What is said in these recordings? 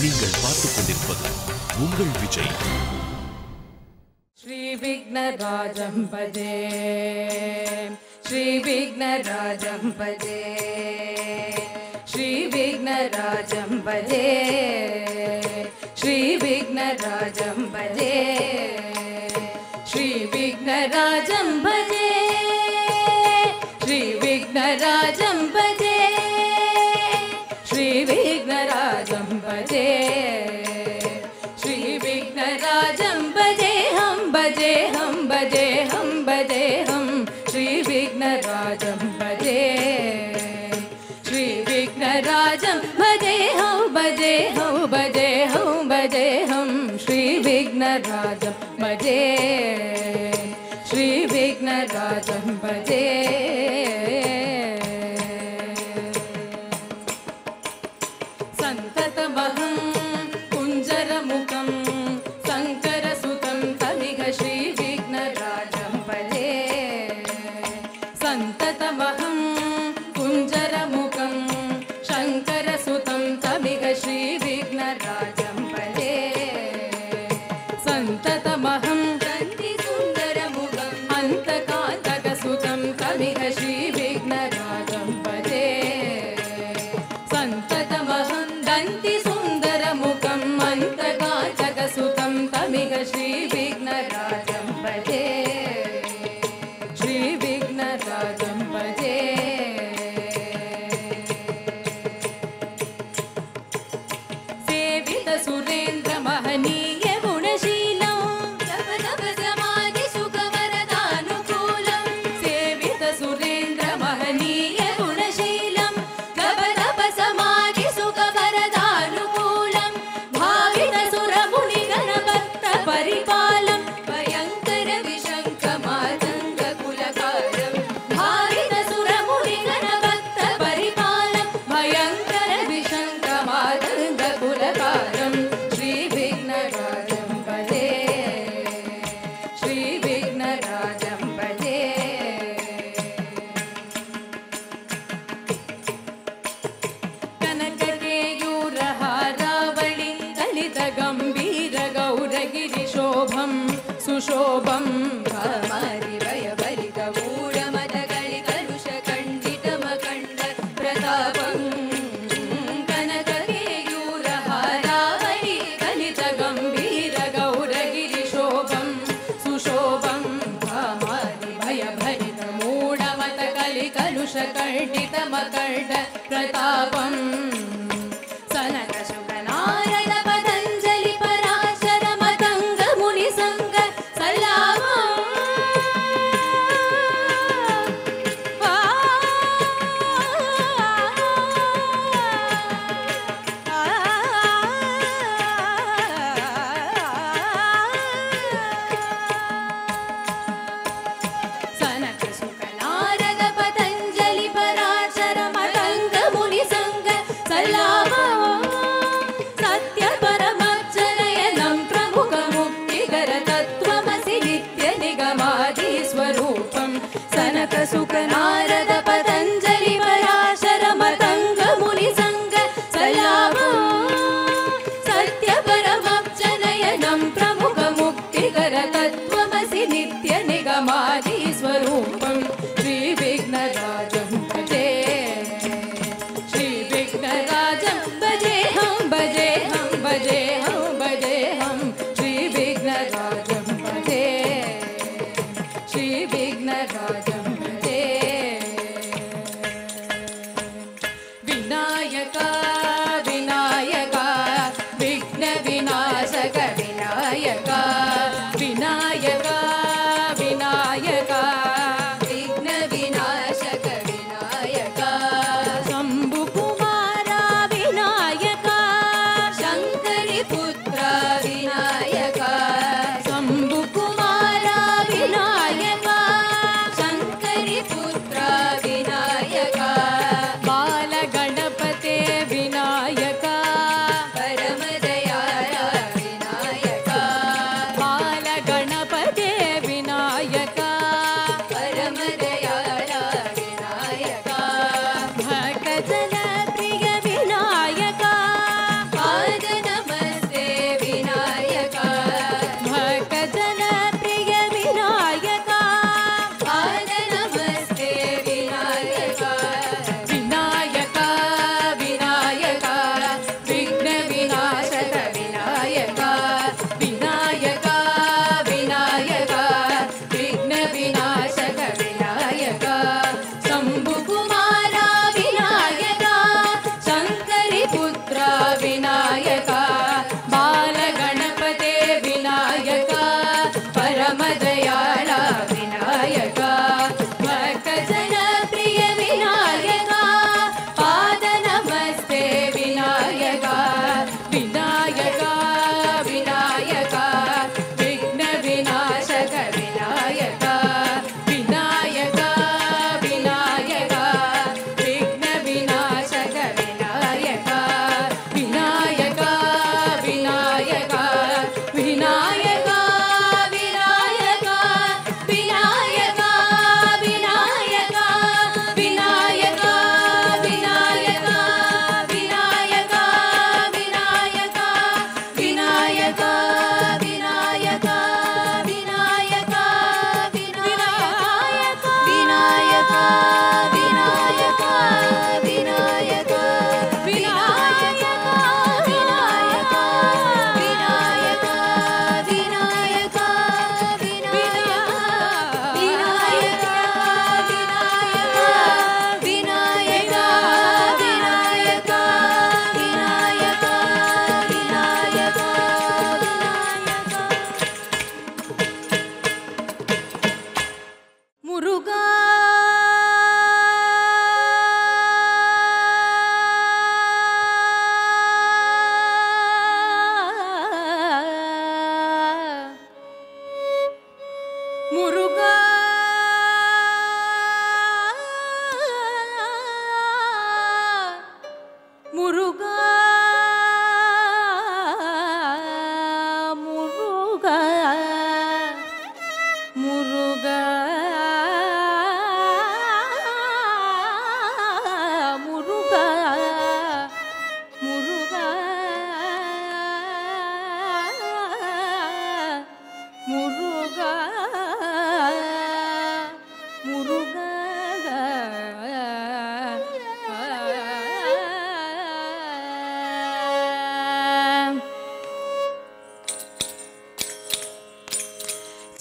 நீங்கள் பார்த்துக் கொண்டிருப்பது உங்கள் விஜய். ஸ்ரீ விக்னராஜம் பஜே, ஸ்ரீ விக்னராஜம் பஜே, ஸ்ரீ விக்னராஜம் பஜே, ஸ்ரீ விக்னராஜம் பஜே, ஸ்ரீ விக்னராஜம் பஜே, ஸ்ரீ விக்னராஜம் பஜே, ஸ்ரீ விக்னராஜம் பஜே, श्री विघ्नराजं भजे हम भजे हम भजे हम भजे हम श्री विघ्नराजं भजे, श्री विघ्नराजं भजे हम भजे हम भजे हम भजे हम श्री विघ्नराजं भजे, श्री विघ्नराजं भजे. संततमहं कुञ्जरमुखं शङ्करसुतं तमिह श्री विघ्नराजं भजे, संततमहं कुञ्जरमुखं शङ्करसुतं तमिह श्री विघ्नराजं भजे, संततमहं दन्तिसुन्दरमुखम् अन्तकान्तकसुतं तमिह श्री विघ्नराजं भजे, संततमहं दन्तिसुन्दरमुखम् अन्तकान्तकसुतं तमिह श्री विघ्नराजं भजे, श्री विघ्नराजं भजे. सेवित सुरेन्द्र महनीय गुणशीलं जप तप समाधि सुखवरदानुकूलं, सेवित सुरेन्द्र महनीय गुणशीलं जप तप समाधि सुखवरदानुकूलं, भावित सुरमुनि गणभक्त परिपालं भयङ्कर विशङ्खमातङ्ग कुलकारं, भावित सुरमुनि गणभक्त परिपालं भयङ्कर विशङ्खमातङ्ग कुलकारं, श्री विघ्नराजं भजे, श्री विघ्नराजं भजे. कनककेयूरहारावळि ललित गम्भीर गौरगिरिशोभं सुशोभं भामारिवयभरित मूढमदगळि कलुषखण्डितमखण्ड प्रतापं, कनककेयूरहारावळि ललित गम्भीर गौरगिरिशोभं सुशोभं भामारिवयभरित मूढमदगळि कलुषखण्डितमखण्ड प्रतापं, सनकशुकनारद पतञ्जलि पराशर मतङ्ग मुनिसङ्ग सल्लामं, सनकशुकनारद पतञ्जलि पराशर मतङ्ग मुनिसङ्ग सल्लामं, सत्यपरमच्चनयनं प्रमुखमुक्तिकर तत्त्वमसि नित्यनिगमादिस्वरूपं, सनकसुकनारद पतञ्जलि पराशर मतङ्ग मुनिसङ्ग सल्लामं, सत्यपरमच्चनयनं प्रमुखमुक्तिकर तत्त्वमसि नित्यनिगमादिस्वरूपं, श्री विघ्नराजं भजे, श्री विघ्नराजं भजे हम भजे हम भजे हम भजे हम श्री विघ्नराजं भजे, श्री विघ्नराजं भजे. विनायक विनायक विघ्न विनाशक विनायक, विनायक विनायक विघ्न विनाशक विनायक, शम्भुकुमार विनायक शङ्करि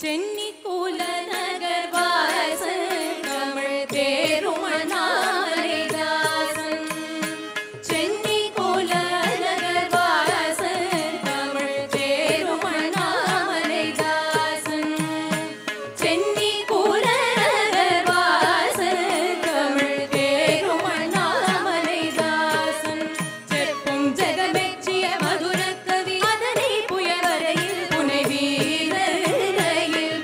சென்னி கூல நகர் வாசன் தமிழ் தேருமணாமலை தாசன் சென்னி கூல நகர் வாசன் தமிழ் தேருமணாமலை தாசன் சென்னி கூல நகர் வாசன் தமிழ் தேருமணாமலை தாசன் செப்பும் ஜெகமெச்சிய மதுர கவி அதனை புயவரையில் புனை வீரர் கையில்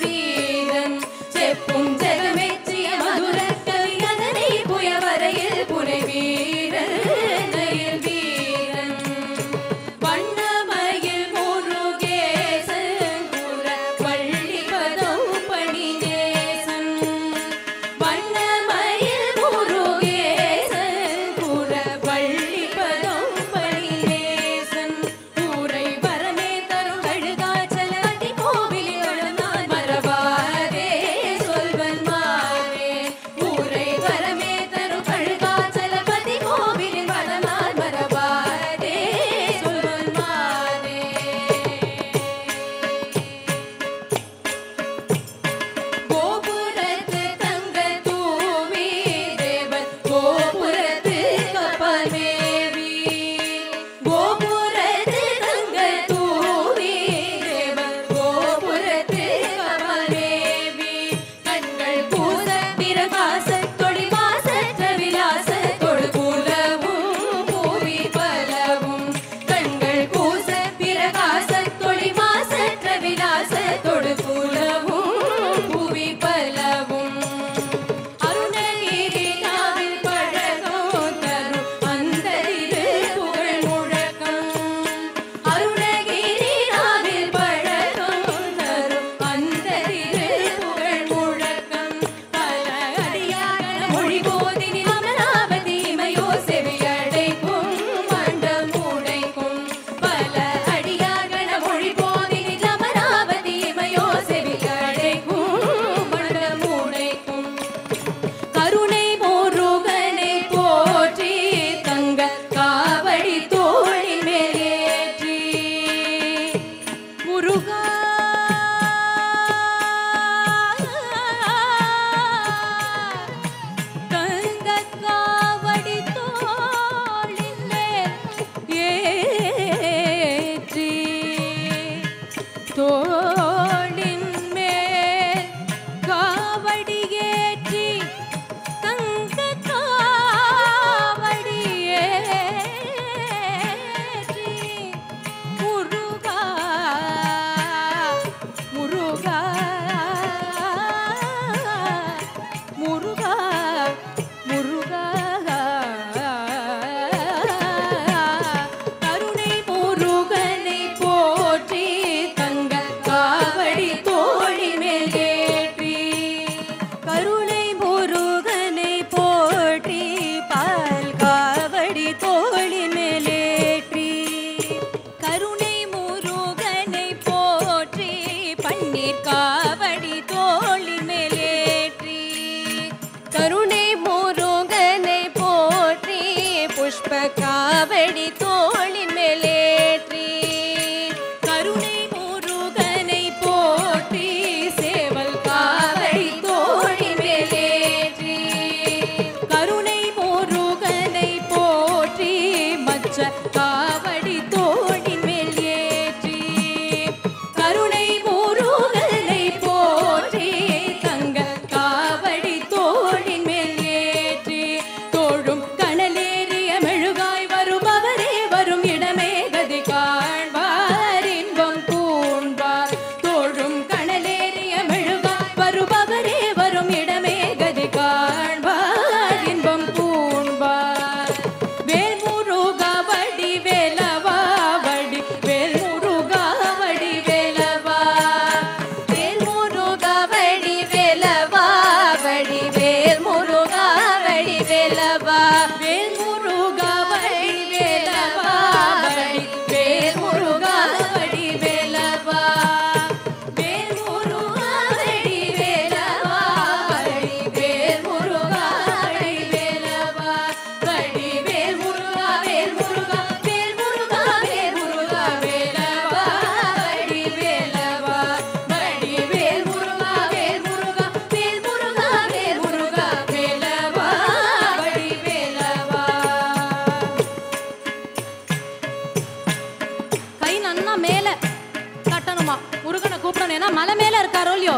ஆமா முருகனை கூப்பிடணும். ஏன்னா மலை மேல இருக்காரோ இல்லையோ,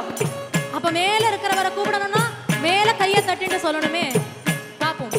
அப்ப மேல இருக்கிறவரை கூப்பிடணும்னா மேல கையை தட்டிட்டு சொல்லணுமே. பாப்போம்.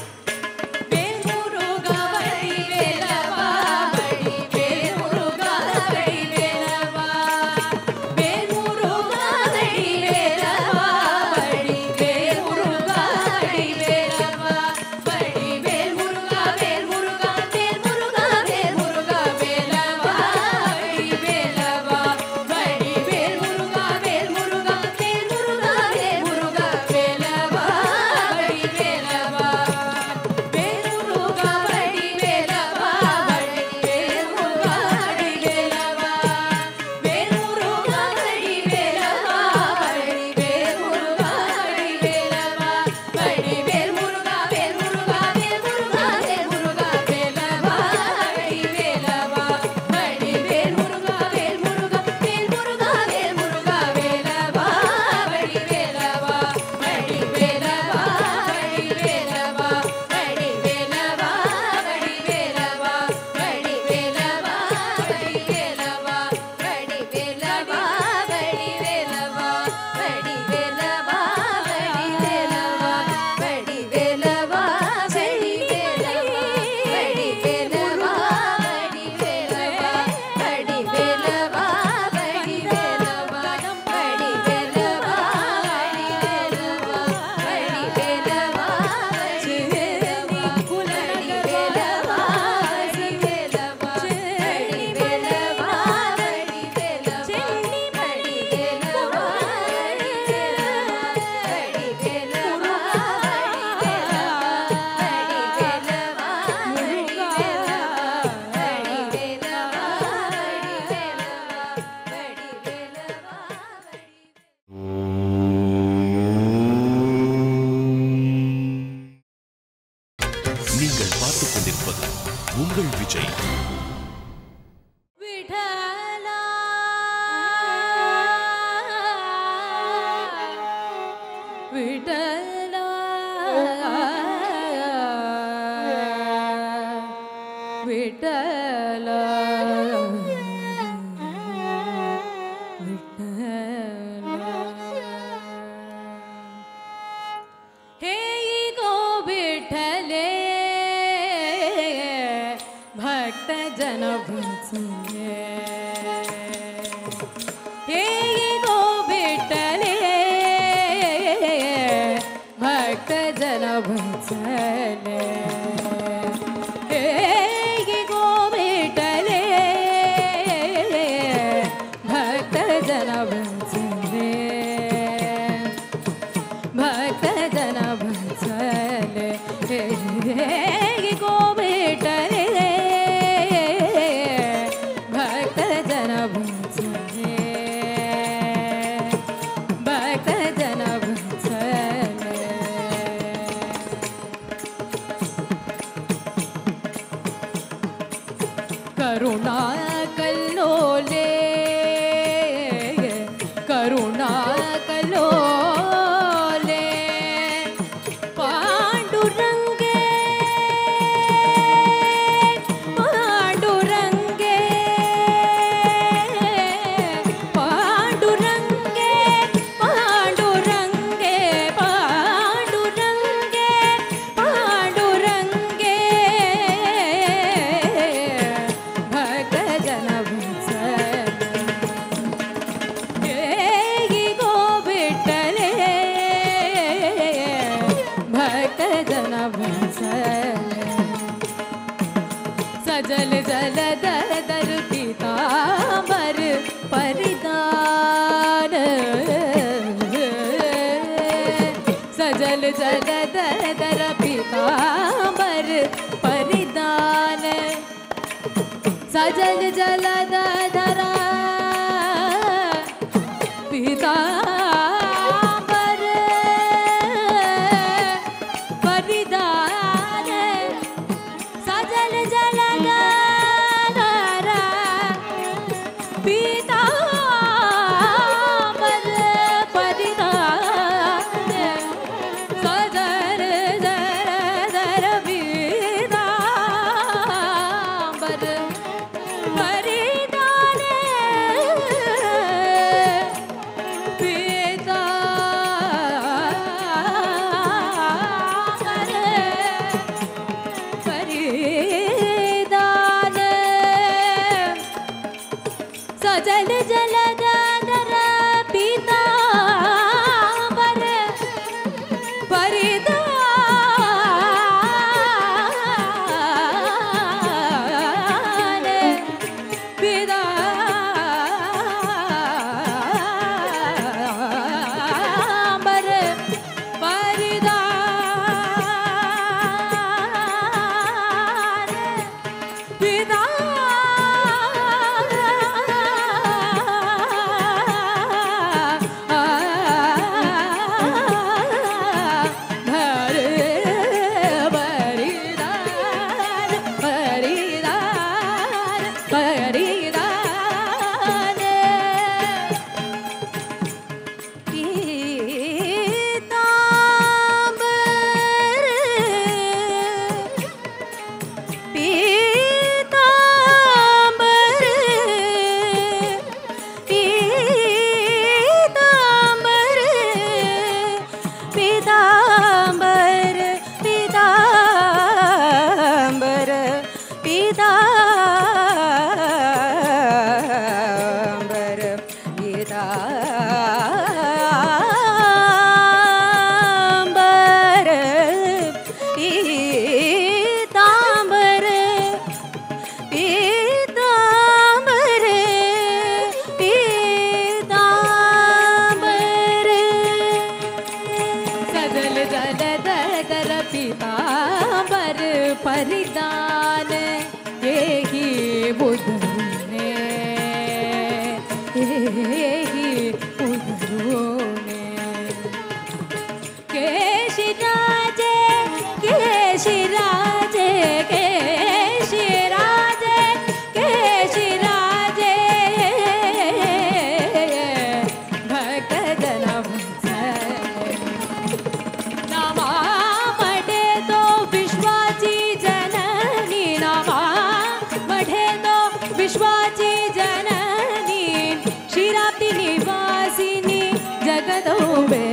நீங்கள் பார்த்துக் கொண்டிருப்பது உங்கள் விஜய். விடலா விடலா விடலா हे गो विठले भक्त जन भजले. हे गो विठले भक्त जन भजले. हे गो विठले भक्त जन भजले. भक्त जन भजले. हे गो विठले भक्त जन भजले. भक्त जन भजले. करुणा कल्लोले करुणा कल्लोले पांडुरंगे पांडुरंगे पांडुरंगे पांडुरंगे पांडुरंगे पांडुरंगे भक्त जन भजले. हे गो विठले भक्त जन भजले. सजल जल दर दर पीतांबर परिधान. सजल जल दर दर पीतांबर परिधान. सजल जल दर पीतांबर परिधान. सजल जल दर पीतांबर परिधान. सजल जल दर पीतांबर परिधान. सजल जलधर पीतांबर परिधान पीतांबर परिधान यही बुधने यही बुधने केशी राजे केशी राजे केशी राजे केशी राजे भक्त जन विश्वाची जननी क्षीराब्दी निवासिनी जगदंबे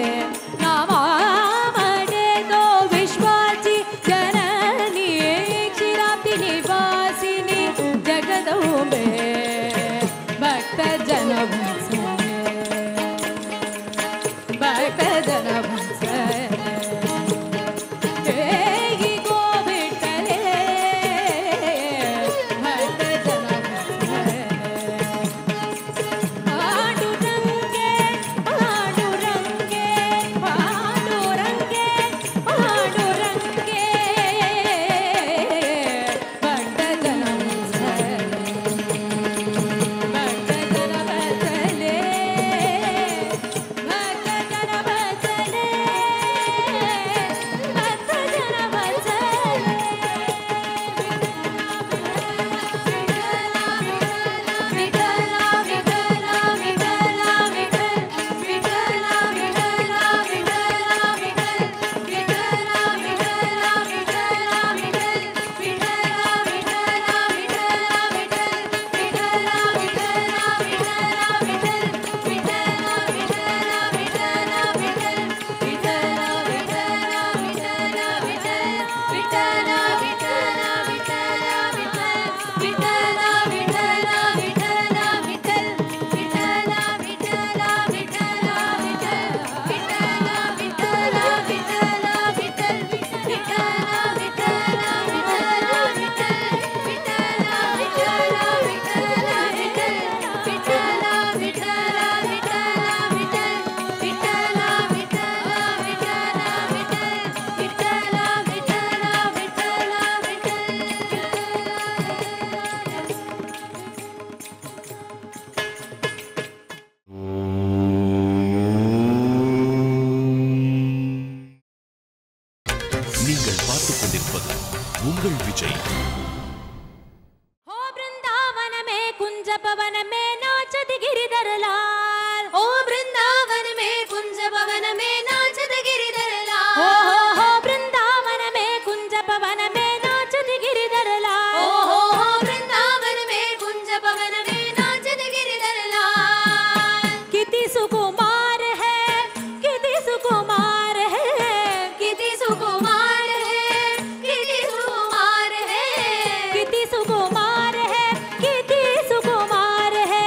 नामामडे तो विश्वाची जननी क्षीराब्दी निवासिनी जगदंबे भक्त जन भक्त जन நீங்கள் பார்த்துக் கொண்டிருப்பது உங்கள் விஜய். हो वृंदावन में कुंज पवन में नाचत गिरिधर लाल ओ वृंदावन में कुंज पवन में नाचत गिरिधर लाल हो वृंदावन में कुंज पवन में नाचत गिरिधर लाल हो वृंदावन में कुंज पवन में नाचत गिरिधर लाल किति सुकुमार है किति सुकुमार है किति सुकुमार है किति सुकुमार है किति सुकुमार है किति सुकुमार है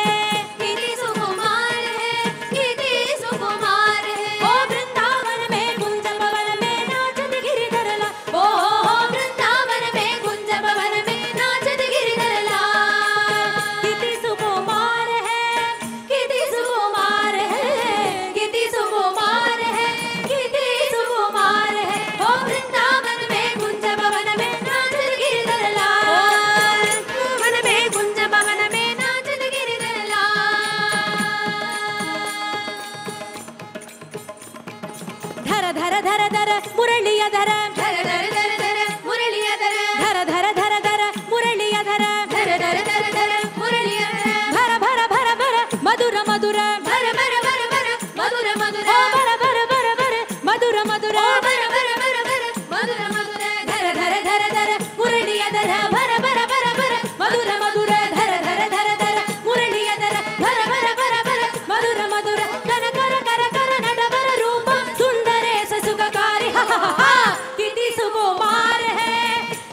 धर धर मुरलिया धर धर धर धर धर मुरलिया धर धर धर धर धर मुरलिया धर धर धर धर धर मुरलिया धर भर भर भर मधुर मधुर भर भर भर भर मधुर मधुर ओ भर भर भर भर मधुर मधुर ओ भर भर भर भर मधुर मधुर धर धर धर धर मुरलिया धर भर भर भर भर मधुर मधुर धर धर धर धर मुरलिया धर भर भर भर भर मधुर मधुर कर कर कर कर नटवर रूप सुंदरेश सुखकारी हा हा हा किती सुकुमार है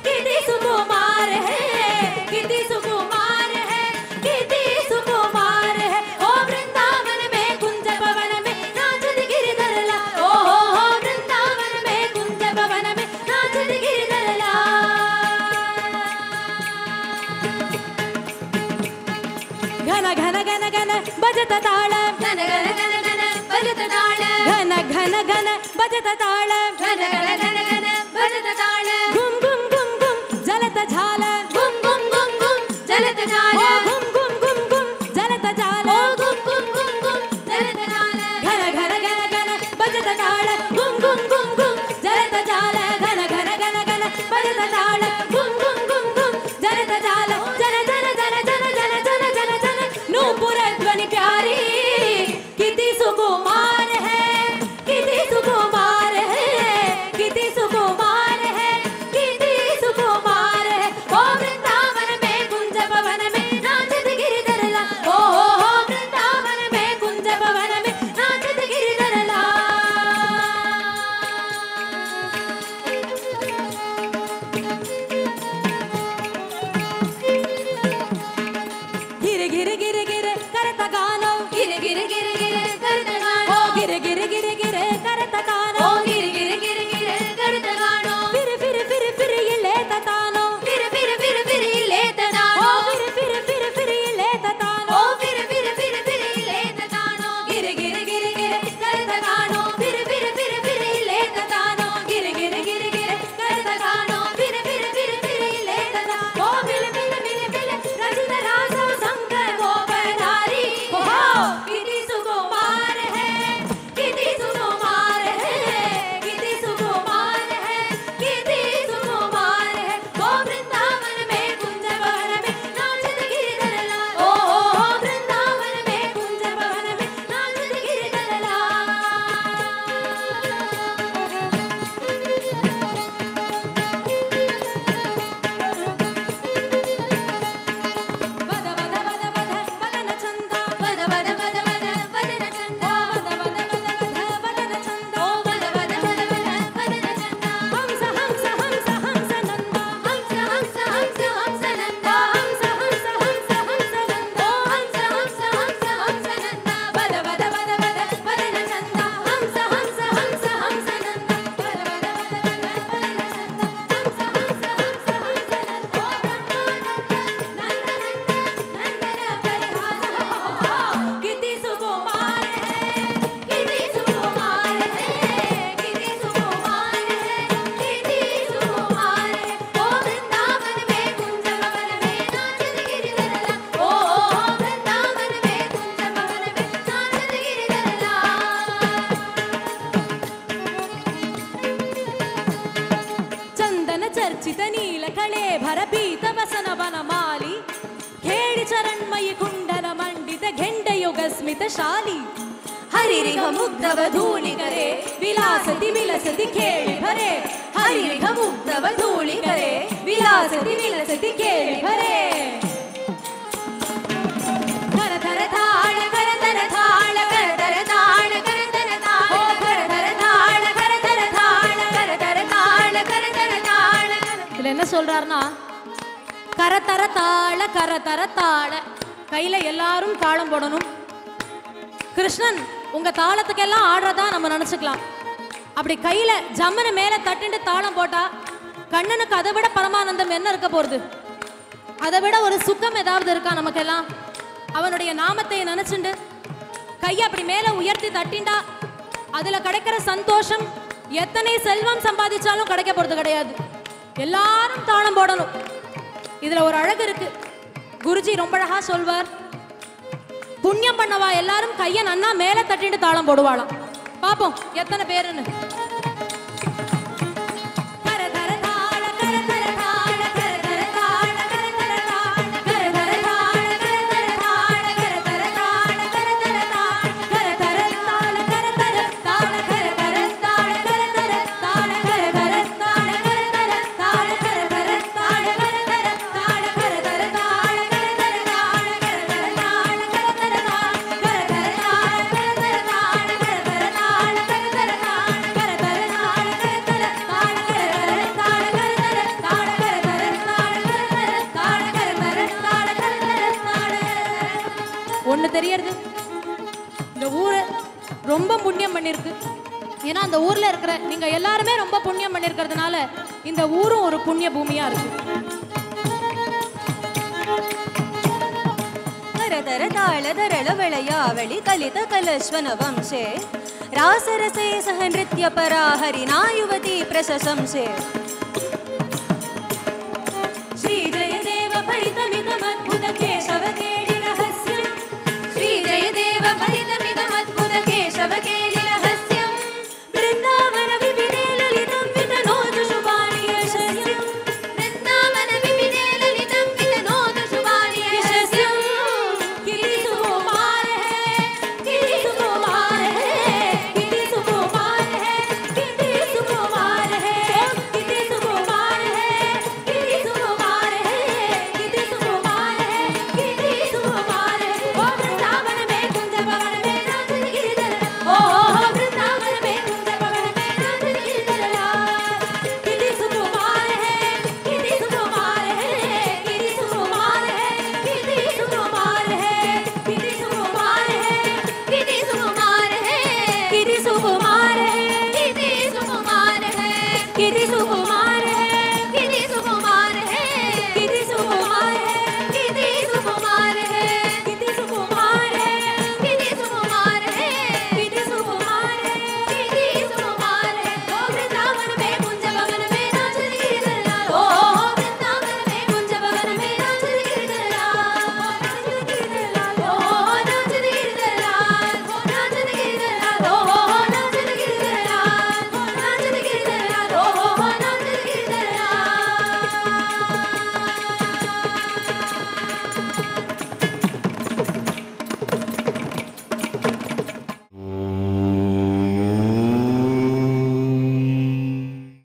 किती सुकुमार है किती सुकुमार है किती सुकुमार है ओ वृंदावन में कुंज भवन में नाचत गिरधर लाल ओ हो वृंदावन में कुंज भवन में नाचत गिरधर लाल घन घन घन घन बजत ताल घन घन घन घन बजत ताल घन घन घन बजत ताल घन घन घन घन बजत ताल घुम घुम घुम घुम जलत झाल घुम घुम घुम घुम जलत झाल घुम घुम घुम घुम जलत झाल घुम घुम घुम घुम जलत झाल घन घन घन घन बजत ताल घुम घुम घुम घुम जलत झाल घन घन घन घन बजत ताल घुम घुम घुम घुम जलत झाल जन जन जन जन जन जन जन जन नूपुर ध्वनि प्यारी किती सुकुमार है किती सुकुमार है किती सुकुमार है किती सुकुमार है ओ वृंदावन में कुंज भवन में नाचत गिरधर लाल ओ हो वृंदावन में कुंज भवन में नाचत गिरधर गिर गिर गिर गिर करता गानो गिर गिर गिर गिर करता गानो गिर गिर गिर गिर करता गानो गिर गिर गिर गिर करता गानो फिर फिर फिर फिर ये लेता तानो फिर फिर फिर फिर ये लेता तानो फिर फिर फिर फिर ये लेता तानो फिर फिर फिर फिर ये लेता तानो गिर गिर गिर गिर करता गानो फिर फिर फिर फिर ये लेता तानो गिर गिर गिर गिर करता गानो फिर फिर फिर फिर ये लेता तानो ओ मिल मिल मिल मिल रचित रास शंकर गोपधारी ओ किती सुकुमार है किती सुकुमार है किती सुकुमार है किती सुकुमार है ओ वृंदावन में कुंज भवन में नाचत गिरधर लाल ओ वृंदावन में कुंज भवन में नाचत गिरधर लाल वद वद वद वद वदन चंदा वद वद वद वद वदन चंदा वद वद वद वद वदन चंदा वद वद वद वद वदन चंदा हंस हंस हंस हंस नंदा हंस हंस हंस हंस नंदा हंस हंस हंस हंस नंदा हंस हंस हंस हंस नंदा वद वद वद वद वदन चंदा हंस हंस हंस हंस नंदा वद वद वद वद वदन चंदा हंस हंस हंस हंस नंदा किती सुकुमार है किती सुकुमार है किती सुकुमार है किती सुकुमार है ओ वृंदावन में कुंज भवन में नाचत गिरधर लाल ओ वृंदावन में कुंज भवन में नाचत गिरधर लाल चंदन चर्चित नील कळे भरपीत वसन वनमाली खेळि चरणमयि कुंडल मंडित घेंड युग स्मित शाली हरिरिह मुग्धव धूलि करे विलासति विलसति खेळि भरे हरिरिह मुग्धव धूलि करे विलासति विलसति खेळि भरे कर धर थाळ कर धर थाळ कर धर थाळ कर धर थाळ कर धर थाळ कर धर थाळ कर धर थाळ कर धर थाळ இதுல என்ன சொல்றாருன்னா கரதர தாள கையில எல்லாரும் தாளம் போடணும். கிருஷ்ணன் உங்க தாளத்துக்கெல்லாம் ஆடுறதா நம்ம நினைச்சுக்கலாம். அப்படி கையில ஜம்மனு மேல தட்டிட்டு தாளம் போட்டா கண்ணனுக்கு அதை விட பரமானந்தம் என்ன இருக்க போறது? அதை விட ஒரு சுகம் ஏதாவது இருக்கா நமக்கெல்லாம்? அவனுடைய நாமத்தை நினைச்சுண்டு கையை அப்படி மேல உயர்த்தி தட்டிண்டா அதுல கிடைக்கிற சந்தோஷம் எத்தனை செல்வம் சம்பாதிச்சாலும் கிடைக்க போறது கிடையாது. எல்லாரும் தாளம் போடணும். இதுல ஒரு அழகு இருக்கு. குருஜி ரொம்ப அழகா சொல்வார், புண்ணியம் பண்ணவா எல்லாரும் கையை நன்னா மேல தட்டிட்டு தாளம் போடுவாளாம். பாப்போம் எத்தனை பேருன்னு. ஒண்ணு தெரியறது, இந்த ஊரு ரொம்ப புண்ணியம் பண்ணிருக்கு. ஏன்னா அந்த ஊர்ல இருக்கிற நீங்க எல்லாருமே ரொம்ப புண்ணியம் பண்ணிருக்கிறதுனால இந்த ஊரும் ஒரு புண்ணிய பூமியா இருக்கு. ಕರದರ ತಾಳದರಳ ಬೆಳೆಯಾವಳಿ ಕಲಿತ ಕಲಶ್ವನ ವಂಶೆ ರಾಸರಸೆ ಸಹ ನೃತ್ಯ ಪರಾ ಹರಿನಾ ಯುವತಿ ಪ್ರಶಂಸೆ